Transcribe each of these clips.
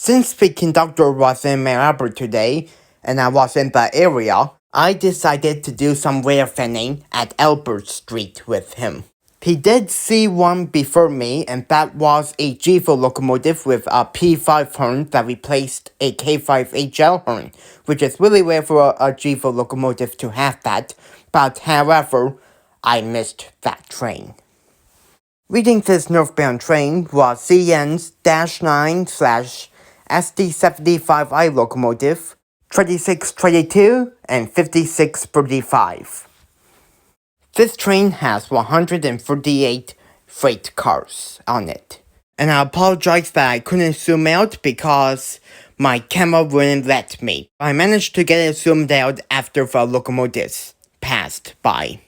Since the conductor was in my arbor today, and I was in the area, I decided to do some railfanning at Albert Street with him. He did see one before me, and that was a GEVO locomotive with a P5 horn that replaced a K5HL horn, which is really rare for a GEVO locomotive to have that, but however, I missed that train. Reading this northbound train was CN's -9/SD75I locomotive, 2622 and 5635. This train has 138 freight cars on it. And I apologize that I couldn't zoom out because my camera wouldn't let me. I managed to get it zoomed out after the locomotives passed by.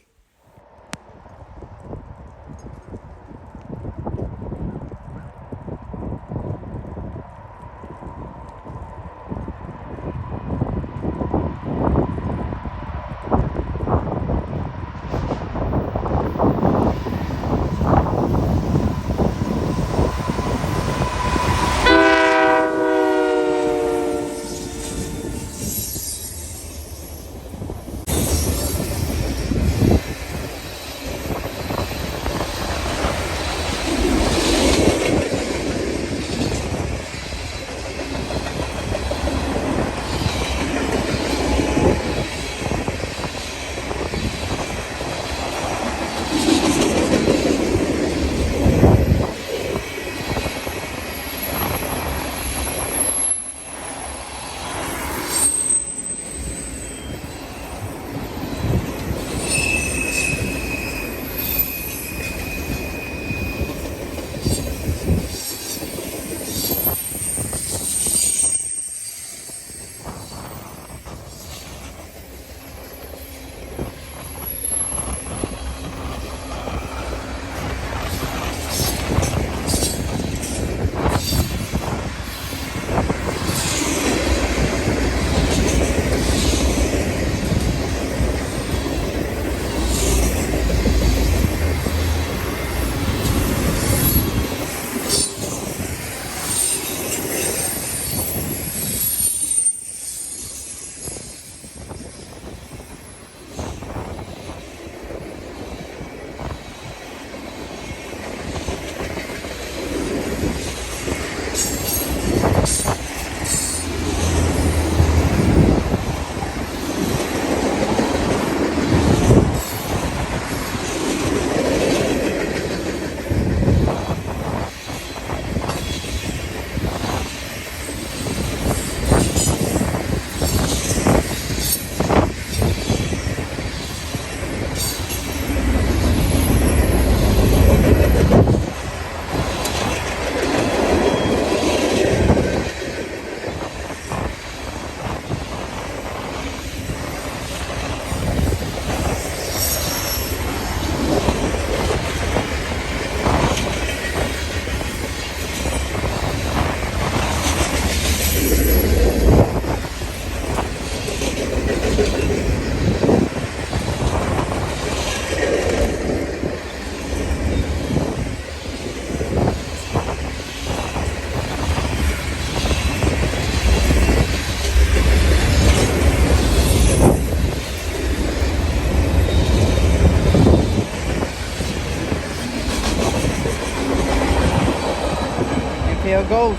Here it goes.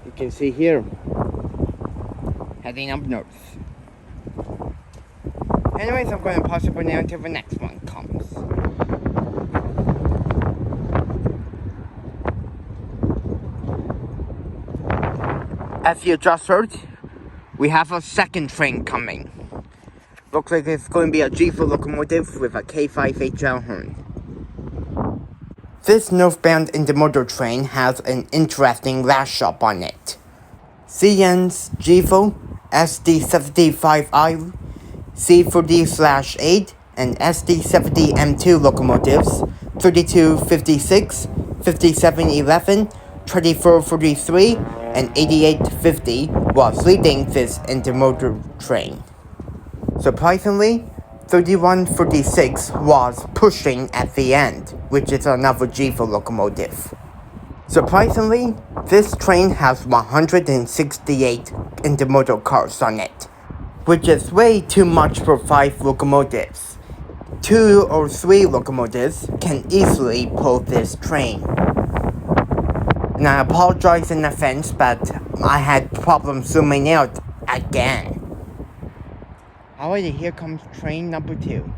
You can see here, heading up north. Anyways, I'm going to pause it for now until the next one comes. As you just heard, we have a second train coming. Looks like it's going to be a GEVO locomotive with a K5HL horn. This northbound Intermodal train has an interesting last stop on it. CN's GEVO, SD75I, C40/8, and SD70M2 locomotives, 3256, 5711, 2443, and 8850 was leading this Intermodal train. Surprisingly, 3136 was pushing at the end, which is another GEVO locomotive. Surprisingly, this train has 168 intermodal cars on it, which is way too much for 5 locomotives. 2 or 3 locomotives can easily pull this train. And I apologize in advance, but I had problems zooming out again. Alrighty, here comes train number 2.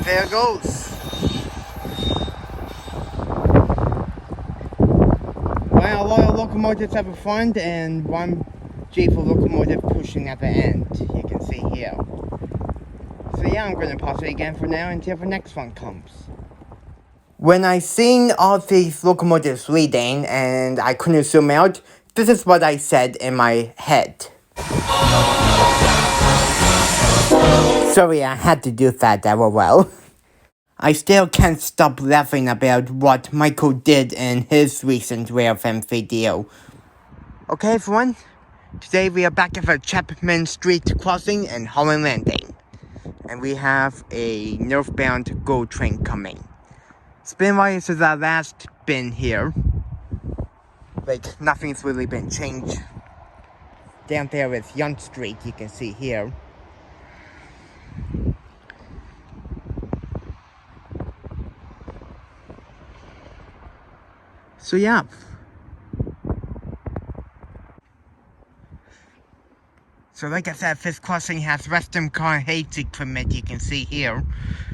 There goes. Well, a lot of locomotives at the front and one GEVO locomotive pushing at the end, you can see here. So yeah, I'm going to pause it again for now until the next one comes. When I seen all these locomotives leading and I couldn't zoom out, this is what I said in my head. Sorry, I had to do that well. I still can't stop laughing about what Michael did in his recent Railfan video. Okay everyone, today we are back at the Chapmen Street crossing in Holland Landing. And we have a northbound GO train coming. It's been a while since I last been here. Like, nothing's really been changed. Down there is Yonge Street, you can see here. So yeah. So like I said, this crossing has Western car haze equipment you can see here.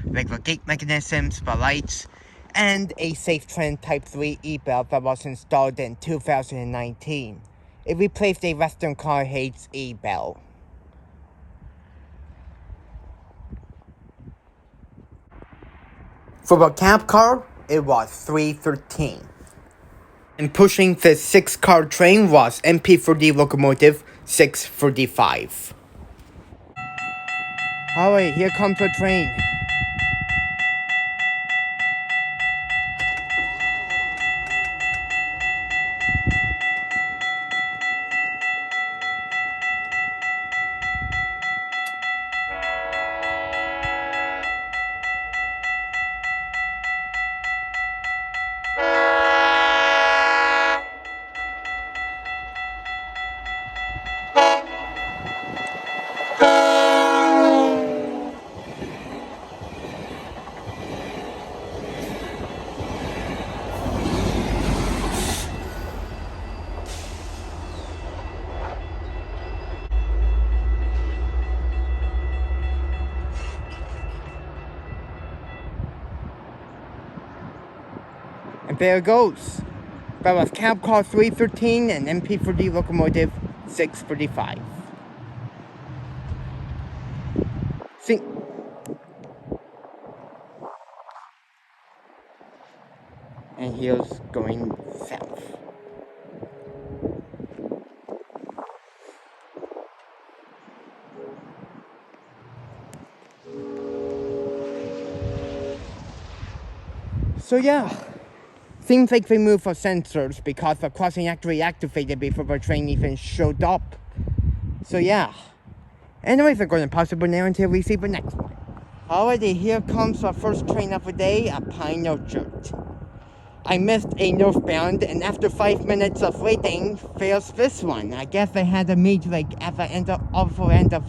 Like the gate mechanisms, the lights, and a Safe Trend Type 3 e-belt that was installed in 2019. It replaced a Western car haze e-belt. For the cab car, it was 313. And pushing the 6-car train was MP40 locomotive 635. Alright, here comes the train. And there it goes. That was cab car 313 and MP40 locomotive 635. See. And here's going south. So yeah. Seems like they moved for sensors because the crossing actually activated before the train even showed up. So yeah. Anyways, we're going to pause it now until we see the next one. Alrighty, here comes the first train of the day at Pine Orchard. I missed a northbound, and after 5 minutes of waiting, there's this one. I guess they had a meet like at the end of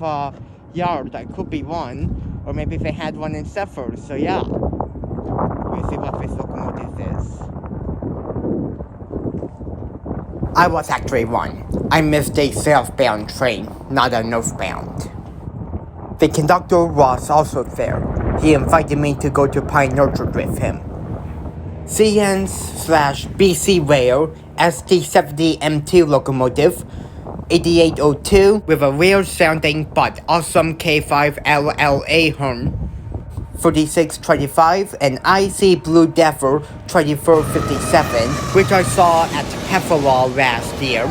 a yard. That could be one, or maybe they had one in Seaford. So yeah, we'll see what this locomotive is. I was actually wrong. I missed a southbound train, not a northbound. The conductor was also there. He invited me to go to Pine Orchard with him. CN/BCRAIL ST70M2 locomotive, 8802 with a weird sounding but awesome K5 LLA horn, 4625 and IC Blue Devil 2457, which I saw at Heffalall last year,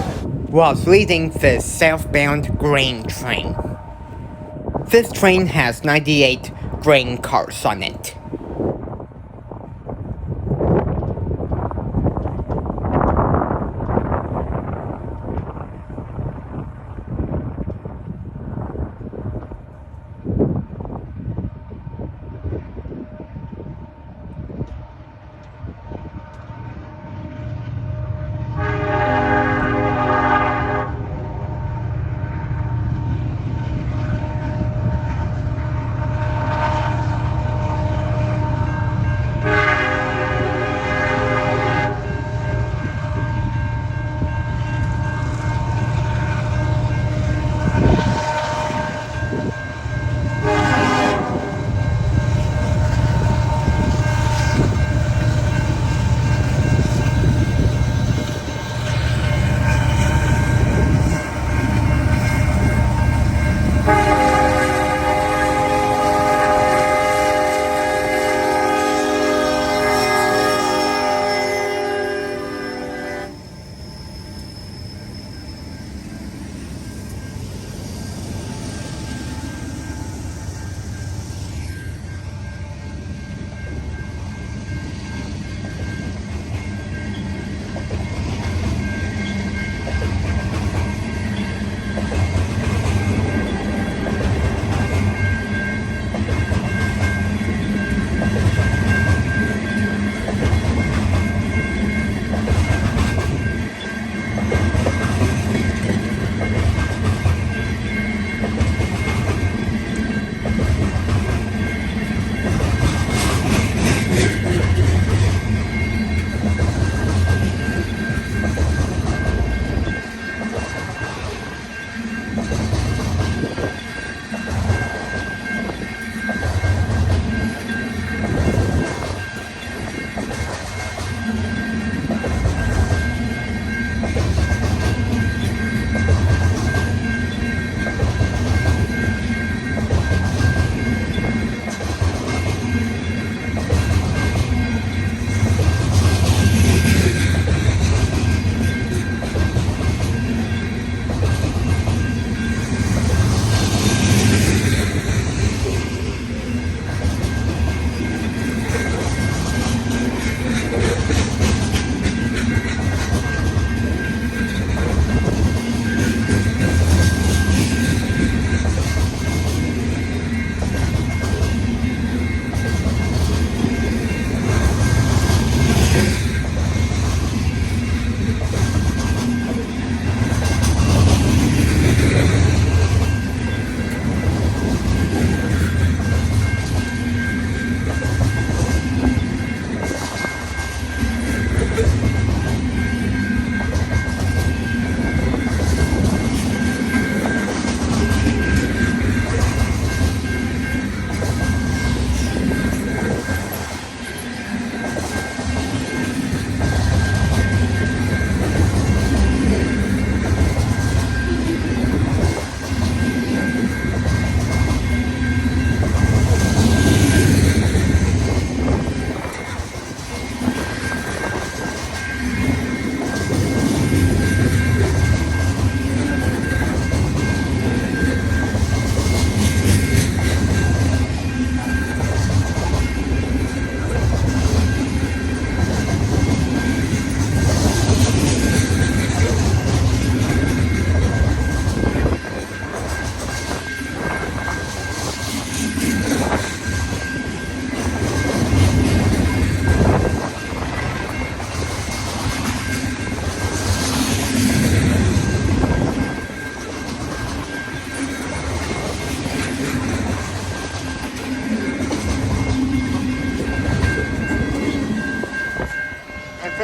was leading the southbound grain train. This train has 98 grain cars on it.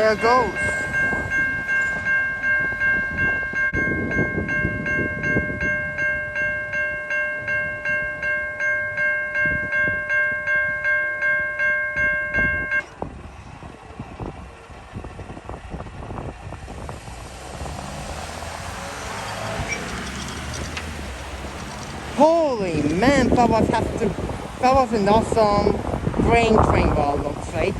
there it goes. Holy man, that was an awesome grain train, well, it looks like.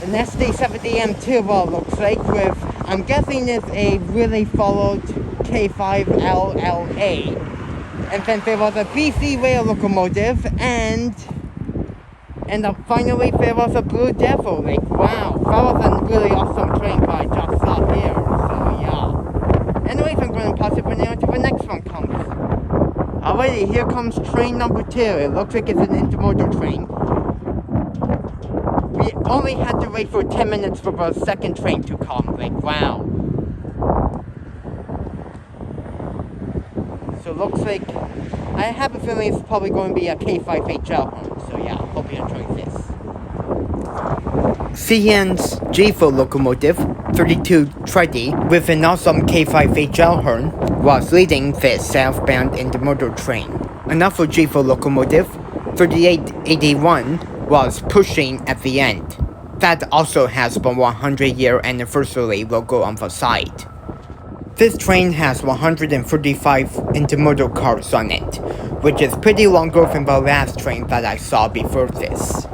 An SD70M2, well, it looks like, with, I'm guessing it's a really followed K5LLA. And then there was a BCRAIL locomotive, and finally there was a Blue Devil. Like, wow, that was a really awesome train that I just saw here, so yeah. Anyways, I'm going to pause it for now until the next one comes. Alrighty, here comes train number 2. It looks like it's an intermodal train. We only had to wait for 10 minutes for the second train to come. Like, wow. So it looks like, I have a feeling it's probably going to be a K5HL one. So yeah, hope you enjoy this. CN's GEVO locomotive, 32 tready, with an awesome K5HL horn, was leading this southbound intermodal train. Another GEVO locomotive, 3881, was pushing at the end. That also has the 100-year anniversary logo on the side. This train has 135 intermodal cars on it, which is pretty longer than the last train that I saw before this.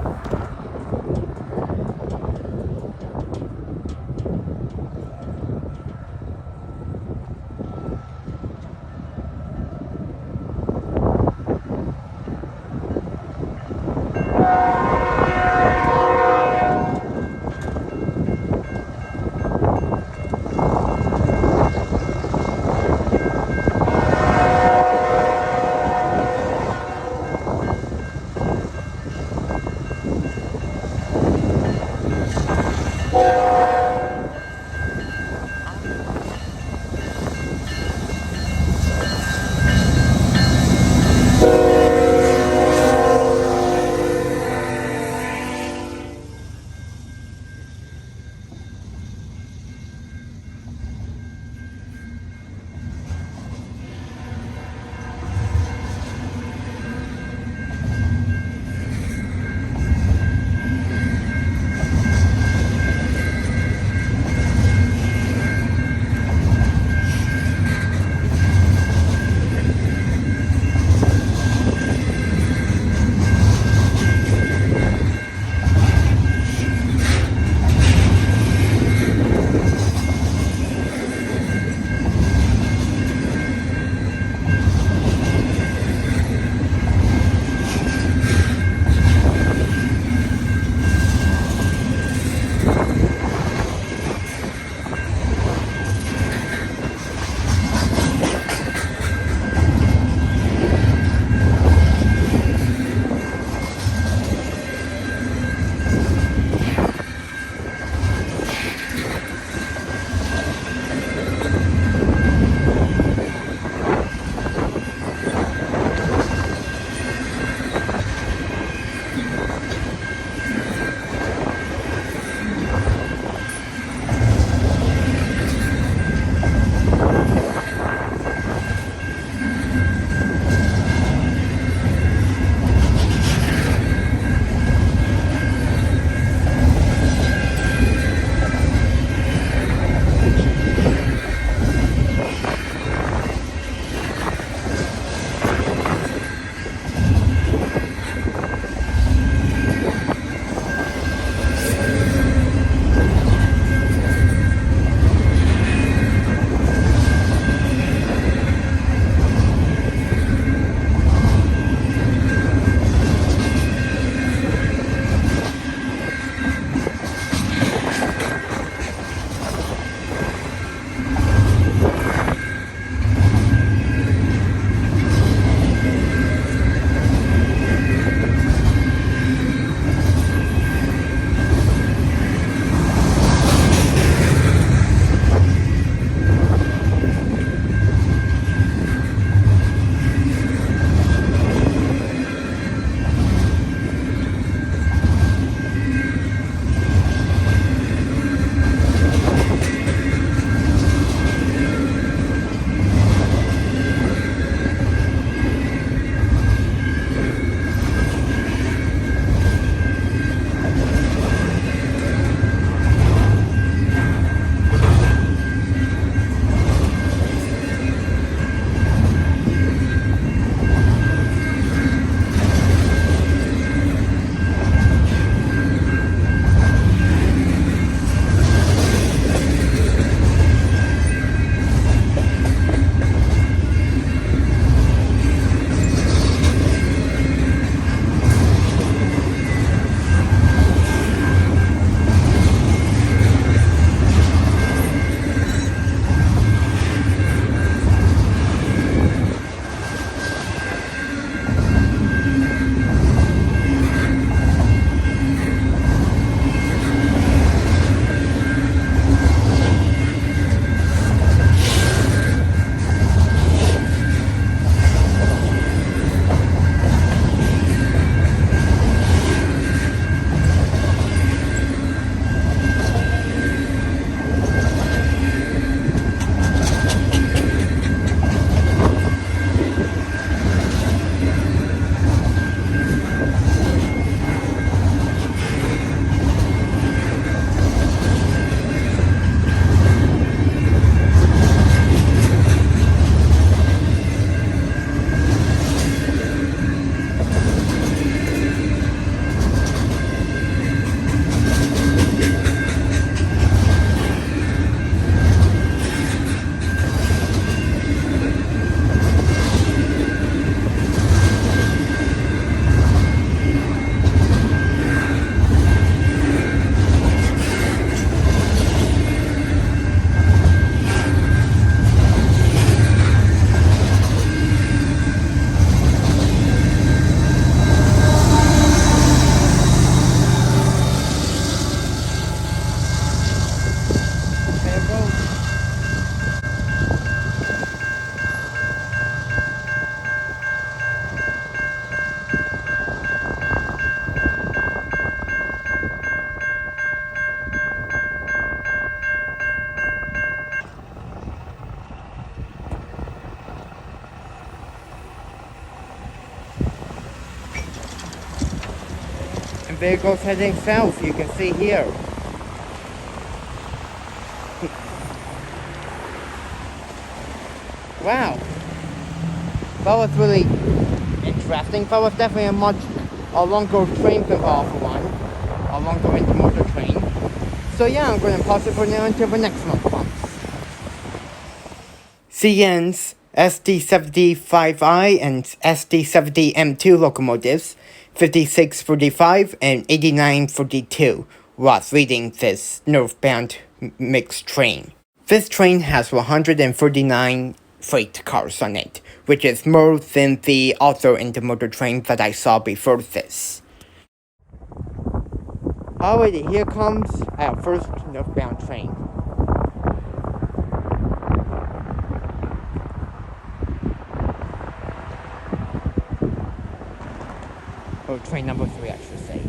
And vehicles heading south, you can see here. Wow. That was really interesting. That was definitely a longer train than the other one. A longer intermodal train. So yeah, I'm going to pause it for now until the next one comes. CN's SD75I and SD70M2 locomotives, 5645 and 8942, was leading this northbound mixed train. This train has 139 freight cars on it, which is more than the other intermodal train that I saw before this. Alrighty, here comes our first northbound train. Or train number 3, I should say.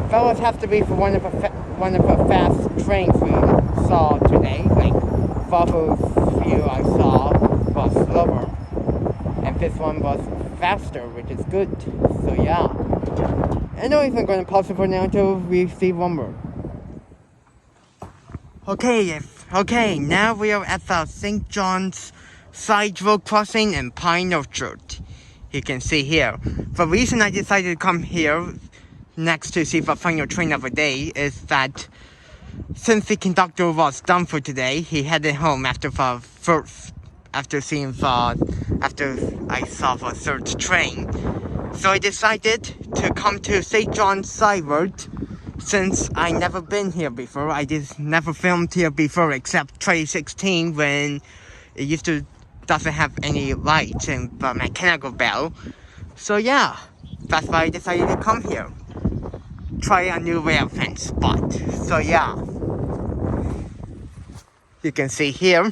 Fellas have to be for one of the fast trains we saw today. Like Volvo's few I saw was slower, and this one was faster, which is good. So yeah. Anyways, I'm gonna pause it for now until we see one more. Okay, if Okay, now we are at the St. John's Sideroad crossing in Pine Orchard. You can see here. The reason I decided to come here next to see the final train of the day is that since the conductor was done for today, he headed home after I saw the third train. So I decided to come to St. John's Sideroad since I never been here before. I just never filmed here before except 2016 when it doesn't have any lights and the mechanical bell. So yeah, that's why I decided to come here. Try a new railfan spot. So yeah, you can see here.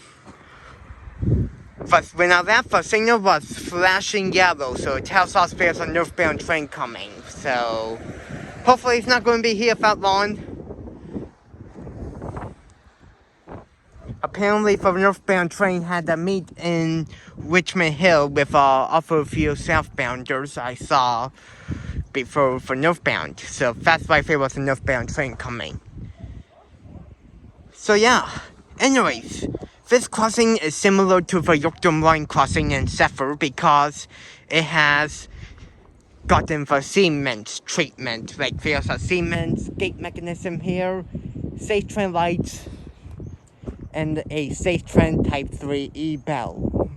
But when I left, the signal was flashing yellow, so it tells us there's a northbound train coming. So hopefully it's not going to be here that long. Apparently the northbound train had to meet in Richmond Hill with other few southbounders I saw before for northbound. So that's why there was a northbound train coming. So yeah, anyways, this crossing is similar to the Yorkdom Line crossing in Zephyr because it has gotten the cement treatment. Like there's a cement gate mechanism here, safe train lights, and a safe train type 3E bell.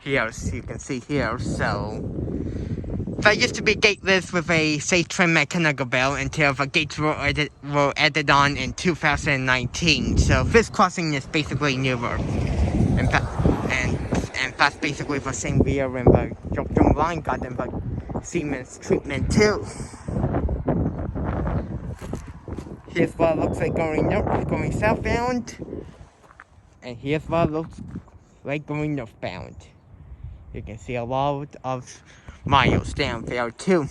Here, as you can see here, so there used to be gateless with a safe train mechanical bell until the gates were added on in 2019. So this crossing is basically newer. And that's basically the same year when the Yorkdom Line got in the Siemens treatment too. Here's what it looks like going southbound. And here's what it looks like going northbound. You can see a lot of miles down there too.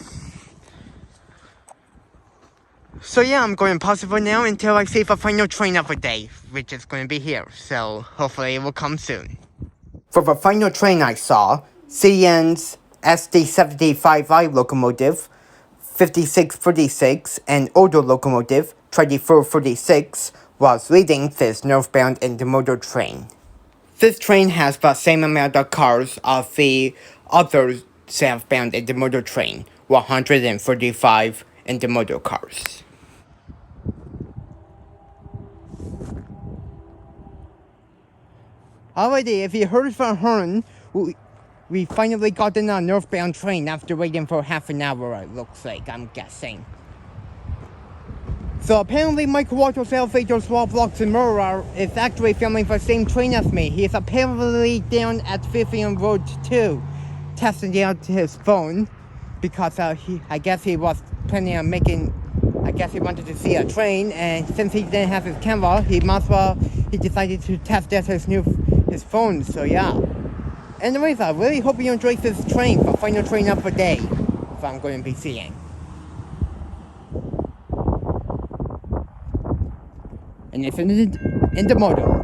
So yeah, I'm going to pause it for now until I see the final train of the day, which is going to be here. So hopefully it will come soon. For the final train I saw, CN's SD75I locomotive, 5636, and older locomotive, 2436, was leading this northbound intermodal train. This train has the same amount of cars of the other southbound intermodal train, 135 intermodal cars. Alrighty, if you heard from Holland, we finally got in a northbound train after waiting for half an hour, it looks like, I'm guessing. So apparently Mike Walter's elevator swap blocks in Murrah is actually filming the same train as me. He is apparently down at Vivan Road 2, testing out his phone, because I guess he was planning on I guess he wanted to see a train, and since he didn't have his camera, he decided to test out his phone, so yeah. Anyways, I really hope you enjoyed this train, the final train of the day, that I'm going to be seeing. And it's in the model.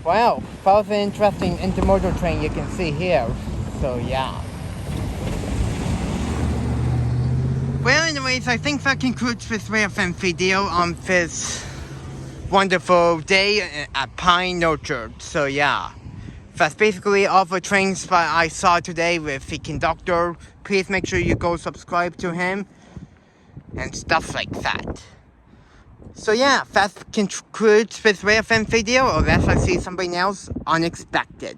Wow, follows an interesting intermodal train you can see here. So yeah. Well, anyways, I think that concludes this Railfanning video on this wonderful day at Pine Orchard. So yeah, that's basically all the trains that I saw today with Theconductor. Please make sure you go subscribe to him and stuff like that. So yeah, that concludes this Railfanning video, unless I see something else unexpected.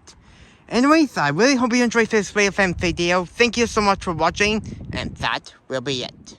Anyways, I really hope you enjoyed this Railfanning video. Thank you so much for watching, and that will be it.